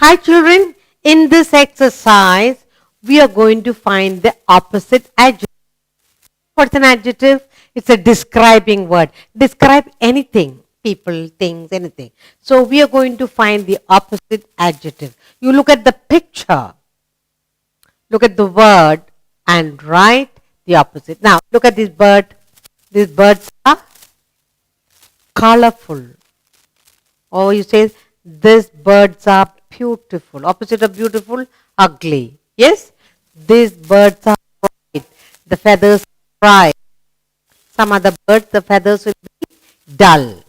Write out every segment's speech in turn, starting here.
Hi children, in this exercise, we are going to find the opposite adjective. What's an adjective? It's a describing word. Describe anything, people, things, anything. So we are going to find the opposite adjective. You look at the picture, look at the word and write the opposite. Now look at this bird. These birds are colorful. Or you say, these birds are beautiful. Opposite of beautiful, ugly. Yes? These birds are bright. The feathers are bright. Some other birds, the feathers will be dull.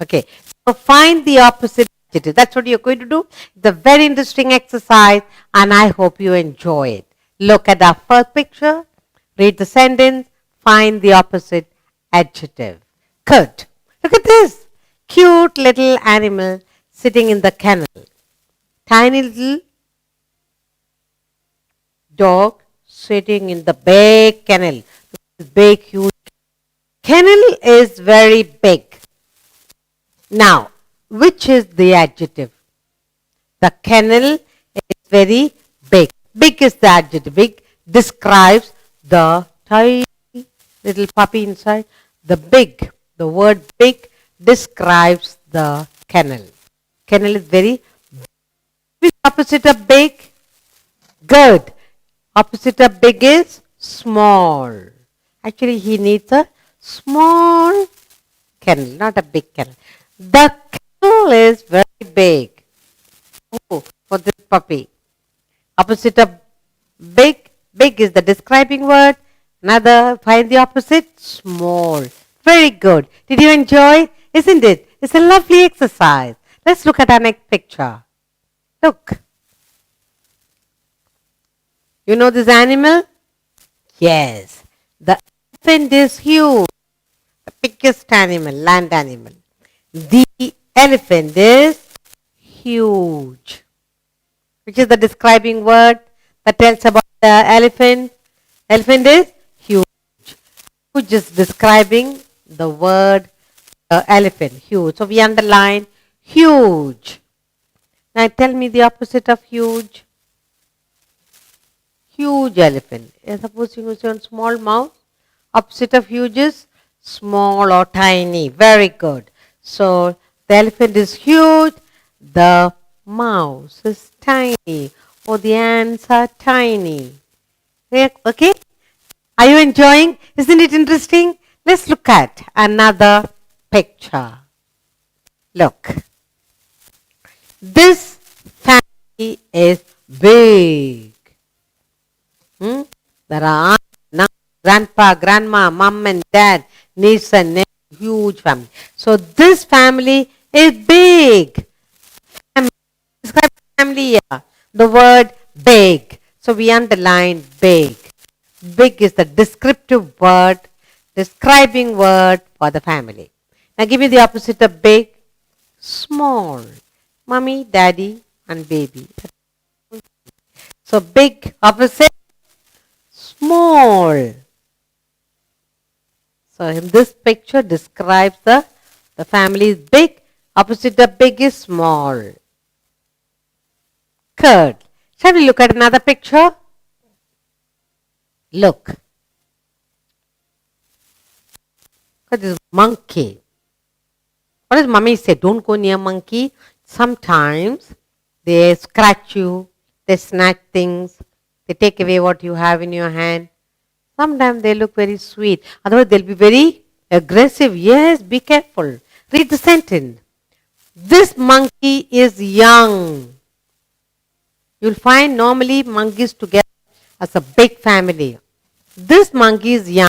Okay. So find the opposite adjective. That's what you're going to do. It's a very interesting exercise and I hope you enjoy it. Look at our first picture. Read the sentence. Find the opposite adjective. Good. Look at this. Cute little animal sitting in the kennel. Tiny little dog sitting in the big kennel. Big, huge. Kennel is very big. Now, which is the adjective? The kennel is very big. Big is the adjective. Big describes the tiny little puppy inside. The word big describes the kennel. Kennel is very big. Which is opposite of big? Good. Opposite of big is small. Actually, he needs a small kennel, not a big kennel. The kennel is very big. Oh, for this puppy. Opposite of big. Big is the describing word. Another, find the opposite, small. Very good. Did you enjoy? Isn't it? It's a lovely exercise. Let's look at our next picture. Look. You know this animal? Yes. The elephant is huge. The biggest animal, land animal. The elephant is huge. Which is the describing word that tells about the elephant? Elephant is huge. Huge is describing the word elephant, huge. So we underline huge. Now tell me the opposite of huge. Huge elephant. Suppose you say on small mouse. Opposite of huge is small or tiny. Very good. So the elephant is huge. The mouse is tiny. Or the ants are tiny. Okay? Are you enjoying? Isn't it interesting? Let's look at another picture. Look. This family is big. There are grandpa, grandma, mom and dad, niece and nephew, huge family. So this family is big. Family. Describe family here. The word big. So we underline big. Big is the descriptive word, describing word for the family. Now give me the opposite of big. Small. Mommy, daddy and baby. So big opposite. Small. So in this picture describes the family is big. Opposite of big is small. Good. Shall we look at another picture? Look. Look at this monkey. What does mommy say? Don't go near monkey. Sometimes they scratch you, they snatch things, they take away what you have in your hand. Sometimes they look very sweet. Otherwise they'll be very aggressive. Yes, be careful. Read the sentence. This monkey is young. You'll find normally monkeys together as a big family. This monkey is young.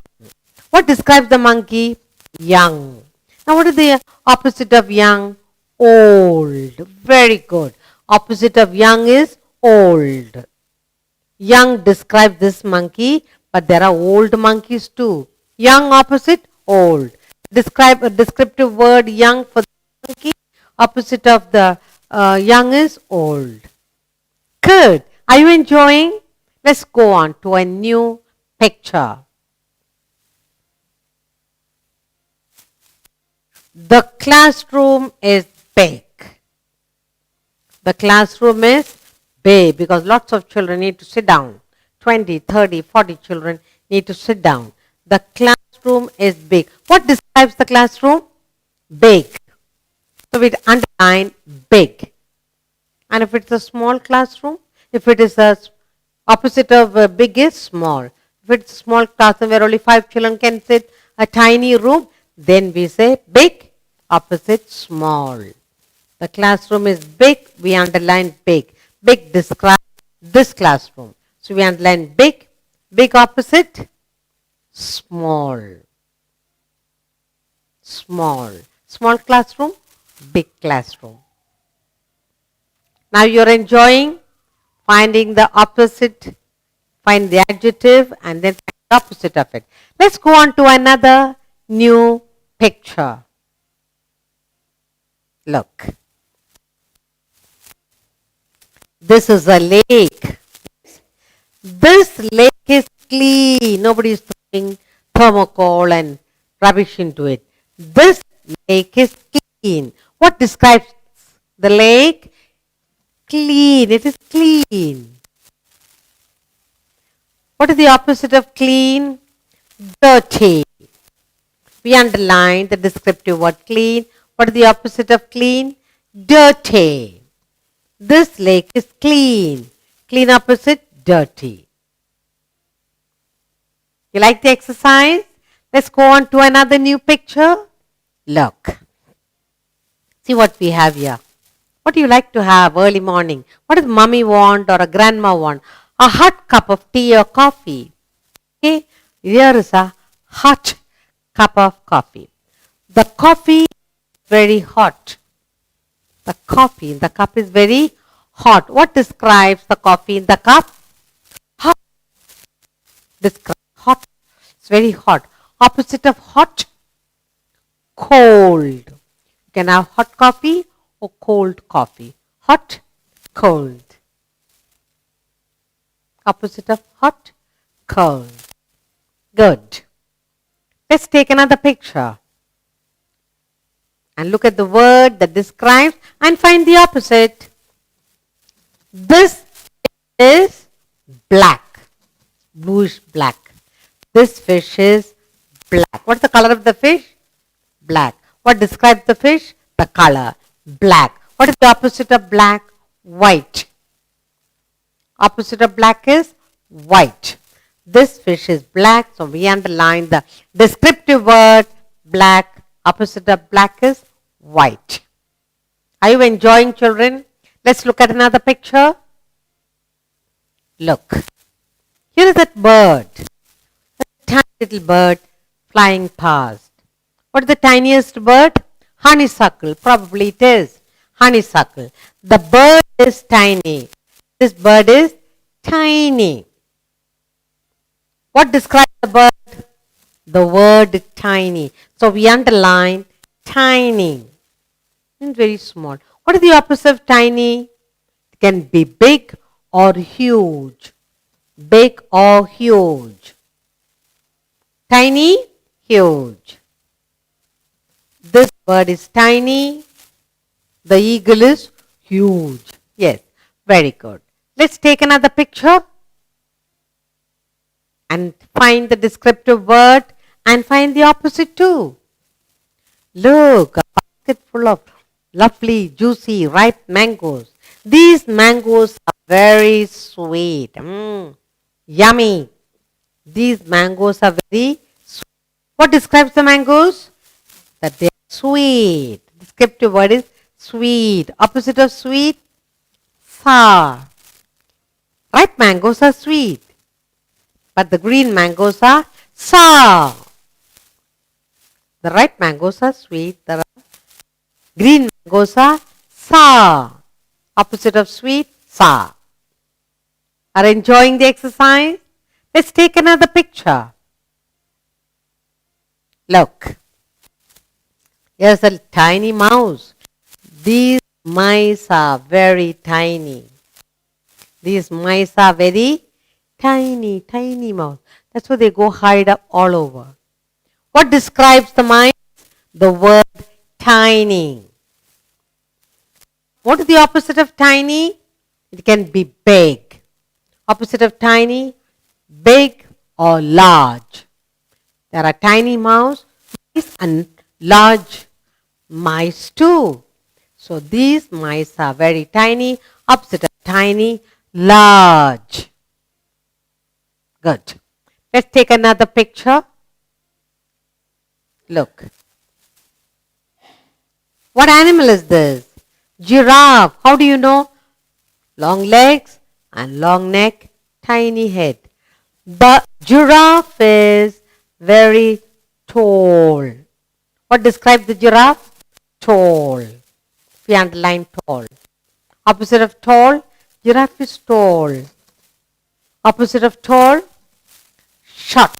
What describes the monkey? Young. Now what is the opposite of young? Old. Very good. Opposite of young is old. Young describes this monkey, but there are old monkeys too. Young opposite, old. Describe a descriptive word young for the monkey. Opposite of the young is old. Good. Are you enjoying? Let's go on to a new picture. The classroom is big. The classroom is big because lots of children need to sit down. 20, 30, 40 children need to sit down. The classroom is big. What describes the classroom? Big. So we underline big. And if it's a small classroom, if it is a opposite of big is small. If it's a small classroom where only 5 children can sit, a tiny room, then we say big, opposite small. The classroom is big, we underline big. Big describes this classroom. So we underline big, big opposite, small. Small. Small classroom, big classroom. Now you're enjoying finding the opposite, find the adjective and then find the opposite of it. Let's go on to another new picture. Look. This is a lake. This lake is clean. Nobody is throwing thermocol and rubbish into it. This lake is clean. What describes the lake? Clean. It is clean. What is the opposite of clean? Dirty. We underline the descriptive word clean. What is the opposite of clean? Dirty. This lake is clean. Clean opposite, dirty. You like the exercise? Let's go on to another new picture. Look. See what we have here. What do you like to have early morning? What does mommy want or a grandma want? A hot cup of tea or coffee. Okay, here is a hot cup of coffee. The coffee is very hot. The coffee in the cup is very hot. What describes the coffee in the cup? Hot. Describe hot. It's very hot. Opposite of hot? Cold. You can have hot coffee or cold coffee. Hot, cold. Opposite of hot, cold. Good. Let's take another picture. And look at the word that describes and find the opposite. This is black. Bluish black. This fish is black. What's the color of the fish? Black. What describes the fish? The color. Black. What is the opposite of black? White. Opposite of black is white. This fish is black, so we underline the descriptive word black. Opposite of black is white. Are you enjoying, children? Let's look at another picture. Look. Here is that bird. A tiny little bird flying past. What is the tiniest bird? Honeysuckle. Probably it is. Honeysuckle. The bird is tiny. This bird is tiny. What describes the bird? The word tiny. So we underline tiny. It's very small. What is the opposite of tiny? It can be big or huge. Big or huge. Tiny, huge. This bird is tiny. The eagle is huge. Yes, very good. Let's take another picture and find the descriptive word and find the opposite too. Look, a basket full of lovely, juicy, ripe mangoes. These mangoes are very sweet. Yummy. These mangoes are very sweet. What describes the mangoes? That they are sweet. Descriptive word is sweet. Opposite of sweet? Sour. Ripe mangoes are sweet, but the green mangoes are sour. The ripe mangoes are sweet, the green mangoes are sour. Opposite of sweet, sour. Are enjoying the exercise? Let's take another picture. Look. Here's a tiny mouse. These mice are very tiny. These mice are very tiny, tiny mouse. That's why they go hide up all over. What describes the mice? The word tiny. What is the opposite of tiny? It can be big. Opposite of tiny, big or large. There are tiny mouse, mice and large mice too. So these mice are very tiny. Opposite of tiny, large. Good. Let's take another picture. Look. What animal is this? Giraffe. How do you know? Long legs and long neck, tiny head. The giraffe is very tall. What describes the giraffe? Tall. We underline tall. Opposite of tall, giraffe is tall. Opposite of tall, short.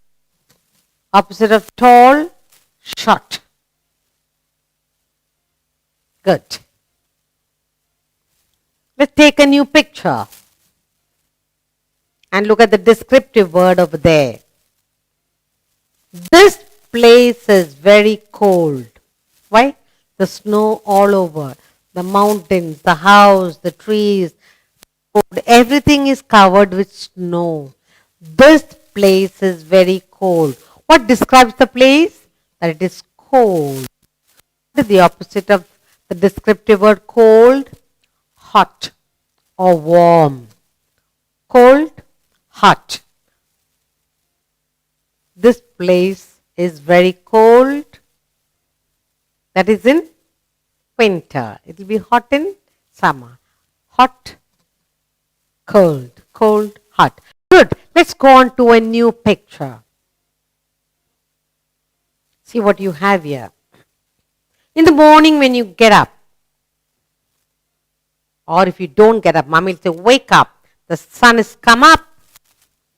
Opposite of tall, short. Good. Let's take a new picture and look at the descriptive word over there. This place is very cold. Why? The snow all over. The mountains, the house, the trees, everything is covered with snow. This place is very cold. What describes the place? That it is cold. What is the opposite of the descriptive word cold? Hot or warm. Cold, hot. This place is very cold. That is in winter. It will be hot in summer. Hot, cold, cold, hot. Good. Let's go on to a new picture. See what you have here. In the morning when you get up, or if you don't get up, mommy will say, wake up. The sun has come up.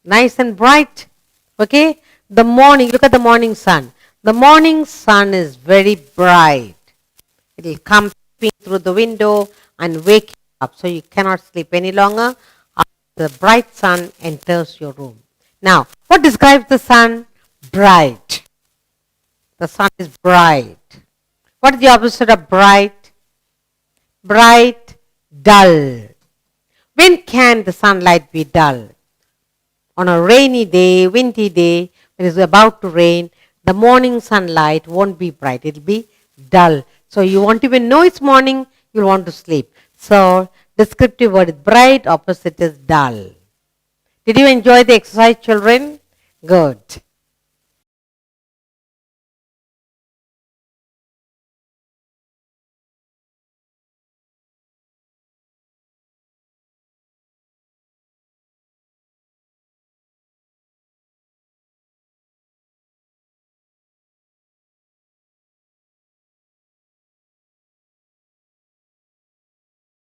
Nice and bright. Okay? The morning, look at the morning sun. The morning sun is very bright. It will come through the window and wake you up. So you cannot sleep any longer. The bright sun enters your room. Now, what describes the sun? Bright. The sun is bright. What is the opposite of bright? Bright, dull. When can the sunlight be dull? On a rainy day, windy day, when it is about to rain, the morning sunlight won't be bright. It will be dull. So you won't even know it's morning, you'll want to sleep. So descriptive word is bright, opposite is dull. Did you enjoy the exercise, children? Good.